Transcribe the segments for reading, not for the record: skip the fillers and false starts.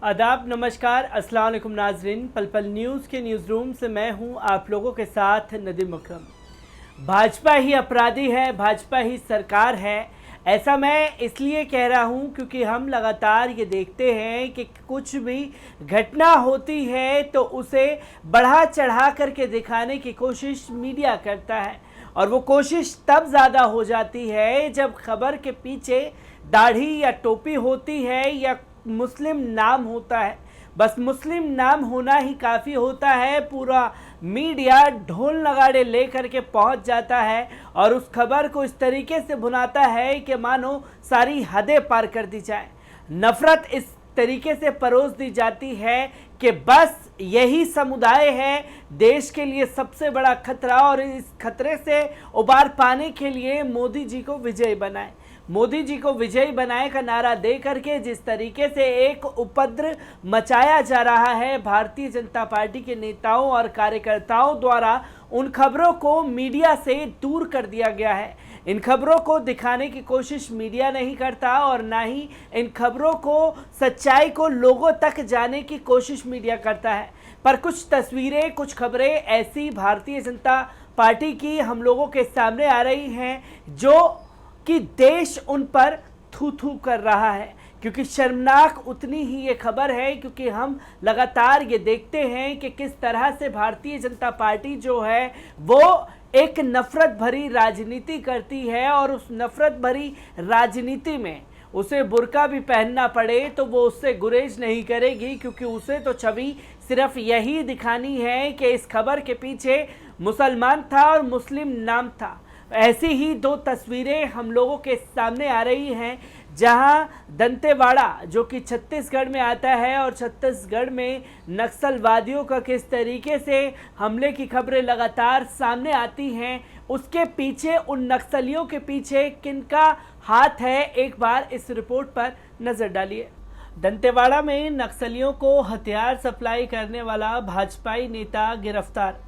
आदाब, नमस्कार, अस्सलाम वालेकुम नाजरीन। पल पल न्यूज़ के न्यूज़ रूम से मैं हूं आप लोगों के साथ नदीम अकरम। भाजपा ही अपराधी है, भाजपा ही सरकार है, ऐसा मैं इसलिए कह रहा हूं क्योंकि हम लगातार ये देखते हैं कि कुछ भी घटना होती है तो उसे बढ़ा चढ़ा करके दिखाने की कोशिश मीडिया करता है, और वो कोशिश तब ज़्यादा हो जाती है जब खबर के पीछे दाढ़ी या टोपी होती है या मुस्लिम नाम होता है। बस मुस्लिम नाम होना ही काफ़ी होता है, पूरा मीडिया ढोल नगाड़े लेकर के पहुंच जाता है और उस खबर को इस तरीके से भुनाता है कि मानो सारी हदें पार कर दी जाए। नफ़रत इस तरीके से परोस दी जाती है कि बस यही समुदाय है देश के लिए सबसे बड़ा खतरा, और इस खतरे से उबार पाने के लिए मोदी जी को विजयी बनाए। मोदी जी को विजयी बनाए का नारा दे करके जिस तरीके से एक उपद्रव मचाया जा रहा है भारतीय जनता पार्टी के नेताओं और कार्यकर्ताओं द्वारा, उन खबरों को मीडिया से दूर कर दिया गया है। इन खबरों को दिखाने की कोशिश मीडिया नहीं करता और ना ही इन खबरों को, सच्चाई को लोगों तक जाने की कोशिश मीडिया करता है। पर कुछ तस्वीरें, कुछ खबरें ऐसी भारतीय जनता पार्टी की हम लोगों के सामने आ रही हैं जो कि देश उन पर थू थू कर रहा है। क्योंकि शर्मनाक उतनी ही ये खबर है, क्योंकि हम लगातार ये देखते हैं कि किस तरह से भारतीय जनता पार्टी जो है वो एक नफ़रत भरी राजनीति करती है, और उस नफ़रत भरी राजनीति में उसे बुर्का भी पहनना पड़े तो वो उससे गुरेज नहीं करेगी, क्योंकि उसे तो छवि सिर्फ यही दिखानी है कि इस खबर के पीछे मुसलमान था और मुस्लिम नाम था। ऐसी ही दो तस्वीरें हम लोगों के सामने आ रही हैं, जहां दंतेवाड़ा जो कि छत्तीसगढ़ में आता है, और छत्तीसगढ़ में नक्सलवादियों का किस तरीके से हमले की खबरें लगातार सामने आती हैं, उसके पीछे, उन नक्सलियों के पीछे किनका हाथ है, एक बार इस रिपोर्ट पर नज़र डालिए। दंतेवाड़ा में नक्सलियों को हथियार सप्लाई करने वाला भाजपाई नेता गिरफ्तार।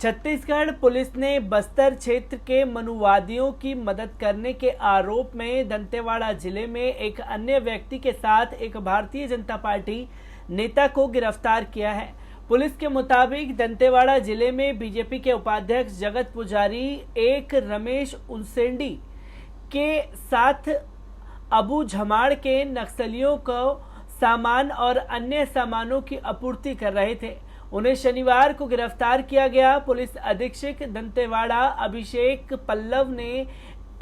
छत्तीसगढ़ पुलिस ने बस्तर क्षेत्र के मनुवादियों की मदद करने के आरोप में दंतेवाड़ा जिले में एक अन्य व्यक्ति के साथ एक भारतीय जनता पार्टी नेता को गिरफ्तार किया है। पुलिस के मुताबिक दंतेवाड़ा जिले में बीजेपी के उपाध्यक्ष जगत पुजारी एक रमेश उसेंडी के साथ अबू झमाड़ के नक्सलियों को सामान और अन्य सामानों की आपूर्ति कर रहे थे। उन्हें शनिवार को गिरफ्तार किया गया। पुलिस अधीक्षक दंतेवाड़ा अभिषेक पल्लव ने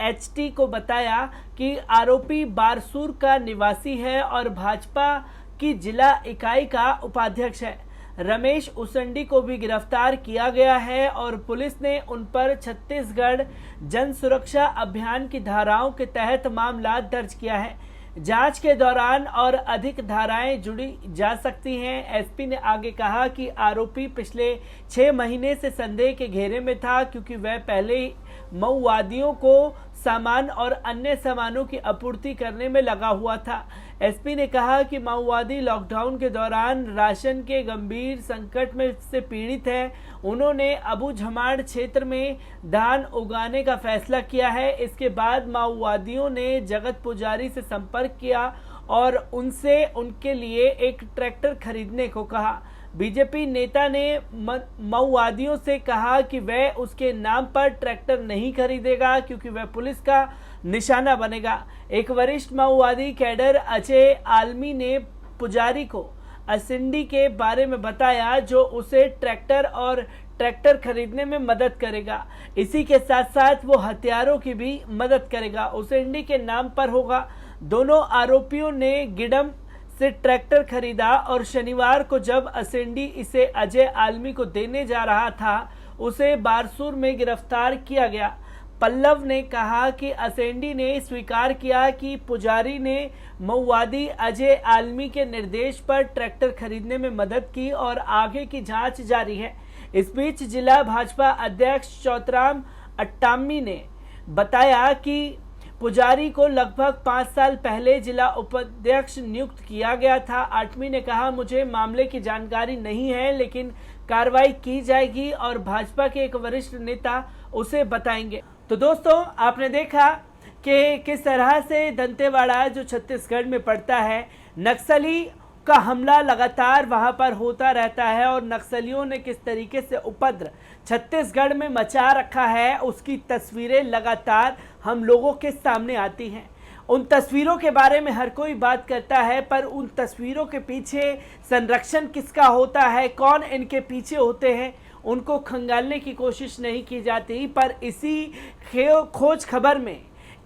एचटी को बताया कि आरोपी बारसूर का निवासी है और भाजपा की जिला इकाई का उपाध्यक्ष है। रमेश उसेंडी को भी गिरफ्तार किया गया है और पुलिस ने उन पर छत्तीसगढ़ जन सुरक्षा अभियान की धाराओं के तहत मामला दर्ज किया है। जांच के दौरान और अधिक धाराएं जुड़ी जा सकती हैं। एसपी ने आगे कहा कि आरोपी पिछले 6 महीने से संदेह के घेरे में था, क्योंकि वह पहले ही माओवादियों को सामान और अन्य सामानों की आपूर्ति करने में लगा हुआ था। एसपी ने कहा कि माओवादी लॉकडाउन के दौरान राशन के गंभीर संकट में से पीड़ित हैं। उन्होंने अबू झमाड़ क्षेत्र में धान उगाने का फैसला किया है। इसके बाद माओवादियों ने जगत पुजारी से संपर्क किया और उनसे उनके लिए एक ट्रैक्टर खरीदने को कहा। बीजेपी नेता ने माओवादियों से कहा कि वह उसके नाम पर ट्रैक्टर नहीं खरीदेगा, क्योंकि वह पुलिस का निशाना बनेगा। एक वरिष्ठ माओवादी कैडर अजय आलमी ने पुजारी को उसेंडी के बारे में बताया, जो उसे ट्रैक्टर खरीदने में मदद करेगा। इसी के साथ साथ वो हथियारों की भी मदद करेगा, उसेंडी के नाम पर होगा। दोनों आरोपियों ने गिडम से ट्रैक्टर खरीदा और शनिवार को जब उसेंडी इसे अजय आलमी को देने जा रहा था, उसे बारसूर में गिरफ्तार किया गया। पल्लव ने कहा कि उसेंडी ने स्वीकार किया कि पुजारी ने माओवादी अजय आलमी के निर्देश पर ट्रैक्टर खरीदने में मदद की और आगे की जांच जारी है। इस बीच जिला भाजपा अध्यक्ष चौतराम अट्टामी ने बताया कि पुजारी को लगभग 5 साल पहले जिला उपाध्यक्ष नियुक्त किया गया था। आठवीं ने कहा, मुझे मामले की जानकारी नहीं है, लेकिन कार्रवाई की जाएगी और भाजपा के एक वरिष्ठ नेता उसे बताएंगे। तो दोस्तों, आपने देखा कि किस तरह से दंतेवाड़ा जो छत्तीसगढ़ में पड़ता है, नक्सली का हमला लगातार वहां पर होता रहता है और नक्सलियों ने किस तरीके से उपद्रव छत्तीसगढ़ में मचा रखा है उसकी तस्वीरें लगातार हम लोगों के सामने आती हैं। उन तस्वीरों के बारे में हर कोई बात करता है, पर उन तस्वीरों के पीछे संरक्षण किसका होता है, कौन इनके पीछे होते हैं, उनको खंगालने की कोशिश नहीं की जाती। पर इसी खोज खबर में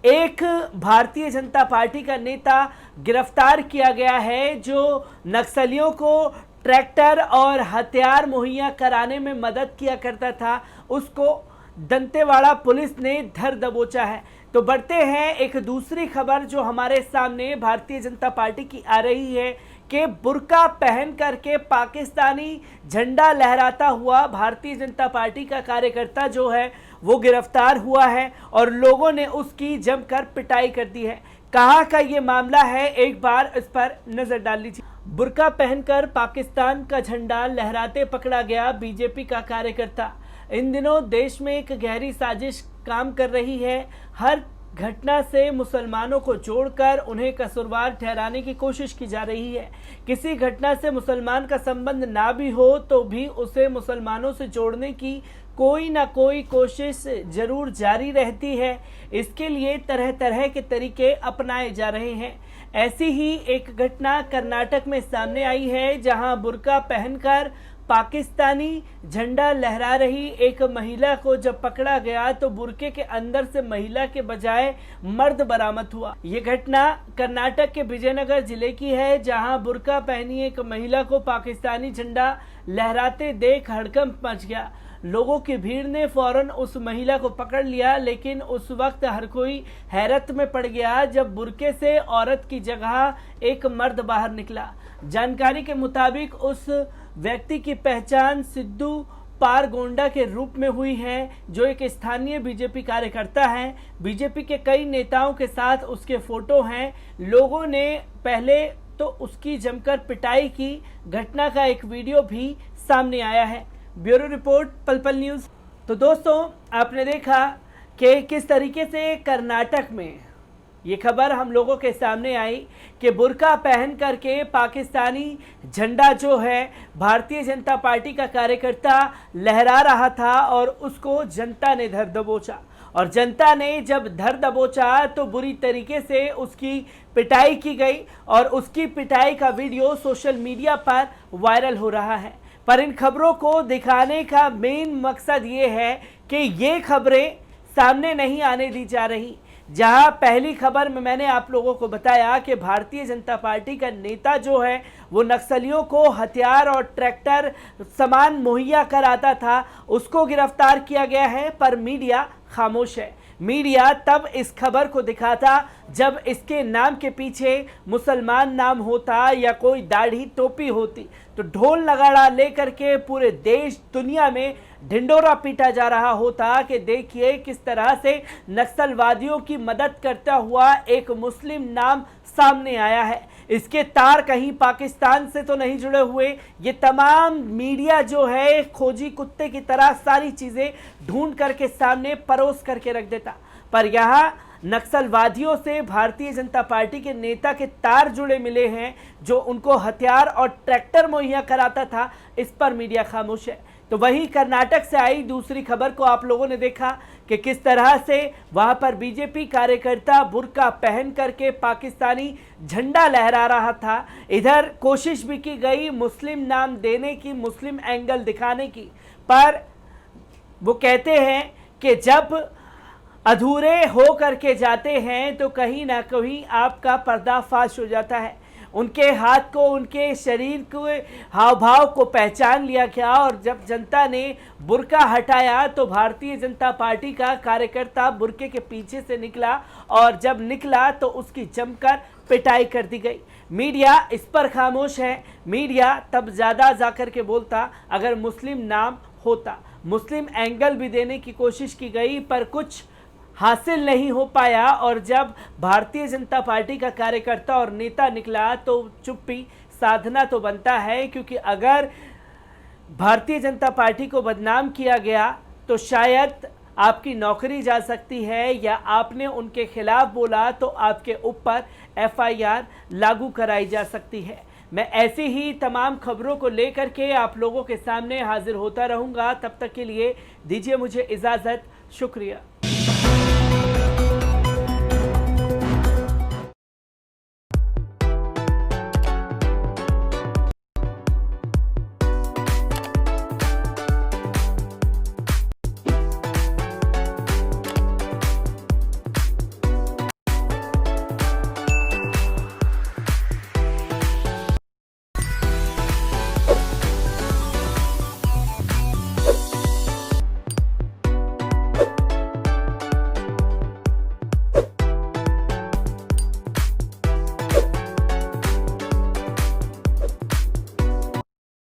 एक भारतीय जनता पार्टी का नेता गिरफ्तार किया गया है जो नक्सलियों को ट्रैक्टर और हथियार मुहैया कराने में मदद किया करता था। उसको दंतेवाड़ा पुलिस ने धर दबोचा है। तो बढ़ते हैं एक दूसरी खबर जो हमारे सामने भारतीय जनता पार्टी की आ रही है कि बुर्का पहन करके पाकिस्तानी झंडा लहराता हुआ भारतीय जनता पार्टी का कार्यकर्ता जो है वो गिरफ्तार हुआ है और लोगों ने उसकी जमकर पिटाई कर दी है। कहाँ का ये मामला है, एक बार इस पर नजर डाल लीजिए। बुर्का पहनकर पाकिस्तान का झंडा लहराते पकड़ा गया बीजेपी का कार्यकर्ता। इन दिनों देश में एक गहरी साजिश काम कर रही है। हर घटना से मुसलमानों को जोड़कर उन्हें कसूरवार ठहराने की कोशिश की जा रही है। किसी घटना से मुसलमान का संबंध ना भी हो तो भी उसे मुसलमानों से जोड़ने की कोई ना कोई कोशिश जरूर जारी रहती है। इसके लिए तरह तरह के तरीके अपनाए जा रहे हैं। ऐसी ही एक घटना कर्नाटक में सामने आई है जहां बुर्का पहनकर पाकिस्तानी झंडा लहरा रही एक महिला को जब पकड़ा गया तो बुर्के के अंदर से महिला के बजाय मर्द बरामद हुआ। ये घटना कर्नाटक के विजयनगर जिले की है जहां बुर्का पहनी एक महिला को पाकिस्तानी झंडा लहराते देख हड़कंप मच गया। लोगों की भीड़ ने फौरन उस महिला को पकड़ लिया, लेकिन उस वक्त हर कोई हैरत में पड़ गया जब बुर्के से औरत की जगह एक मर्द बाहर निकला। जानकारी के मुताबिक उस व्यक्ति की पहचान सिद्धू पारगोंडा के रूप में हुई है जो एक स्थानीय बीजेपी कार्यकर्ता है। बीजेपी के कई नेताओं के साथ उसके फोटो हैं। लोगों ने पहले तो उसकी जमकर पिटाई की। घटना का एक वीडियो भी सामने आया है। ब्यूरो रिपोर्ट पल पल न्यूज़। तो दोस्तों, आपने देखा कि किस तरीके से कर्नाटक में ये खबर हम लोगों के सामने आई कि बुर्का पहन करके पाकिस्तानी झंडा जो है भारतीय जनता पार्टी का कार्यकर्ता लहरा रहा था और उसको जनता ने धर दबोचा। और जनता ने जब धर दबोचा तो बुरी तरीके से उसकी पिटाई की गई और उसकी पिटाई का वीडियो सोशल मीडिया पर वायरल हो रहा है। पर इन खबरों को दिखाने का मेन मकसद ये है कि ये खबरें सामने नहीं आने दी जा रही। जहां पहली खबर में मैंने आप लोगों को बताया कि भारतीय जनता पार्टी का नेता जो है वो नक्सलियों को हथियार और ट्रैक्टर सामान मुहैया कराता था, उसको गिरफ्तार किया गया है, पर मीडिया खामोश है। मीडिया तब इस खबर को दिखाता जब इसके नाम के पीछे मुसलमान नाम होता या कोई दाढ़ी टोपी होती, तो ढोल नगाड़ा लेकर के पूरे देश दुनिया में ढिंडोरा पीटा जा रहा होता कि देखिए किस तरह से नक्सलवादियों की मदद करता हुआ एक मुस्लिम नाम सामने आया है। इसके तार कहीं पाकिस्तान से तो नहीं जुड़े हुए। ये तमाम मीडिया जो है खोजी कुत्ते की तरह सारी चीज़ें ढूंढ करके सामने परोस करके रख देता, पर यहाँ नक्सलवादियों से भारतीय जनता पार्टी के नेता के तार जुड़े मिले हैं जो उनको हथियार और ट्रैक्टर मुहैया कराता था। इस पर मीडिया खामोश है। तो वहीं कर्नाटक से आई दूसरी खबर को आप लोगों ने देखा कि किस तरह से वहां पर बीजेपी कार्यकर्ता बुर्का पहन करके पाकिस्तानी झंडा लहरा रहा था। इधर कोशिश भी की गई मुस्लिम नाम देने की, मुस्लिम एंगल दिखाने की, पर वो कहते हैं कि जब अधूरे हो करके जाते हैं तो कहीं ना कहीं आपका पर्दाफाश हो जाता है। उनके हाथ को, उनके शरीर के हाव भाव को पहचान लिया गया और जब जनता ने बुर्का हटाया तो भारतीय जनता पार्टी का कार्यकर्ता बुर्के के पीछे से निकला और जब निकला तो उसकी जमकर पिटाई कर दी गई। मीडिया इस पर खामोश है। मीडिया तब ज़्यादा जाकर के बोलता अगर मुस्लिम नाम होता। मुस्लिम एंगल भी देने की कोशिश की गई पर कुछ हासिल नहीं हो पाया और जब भारतीय जनता पार्टी का कार्यकर्ता और नेता निकला तो चुप्पी साधना तो बनता है, क्योंकि अगर भारतीय जनता पार्टी को बदनाम किया गया तो शायद आपकी नौकरी जा सकती है या आपने उनके खिलाफ बोला तो आपके ऊपर FIR लागू कराई जा सकती है। मैं ऐसी ही तमाम खबरों को लेकर के आप लोगों के सामने हाजिर होता रहूंगा। तब तक के लिए दीजिए मुझे इजाज़त। शुक्रिया।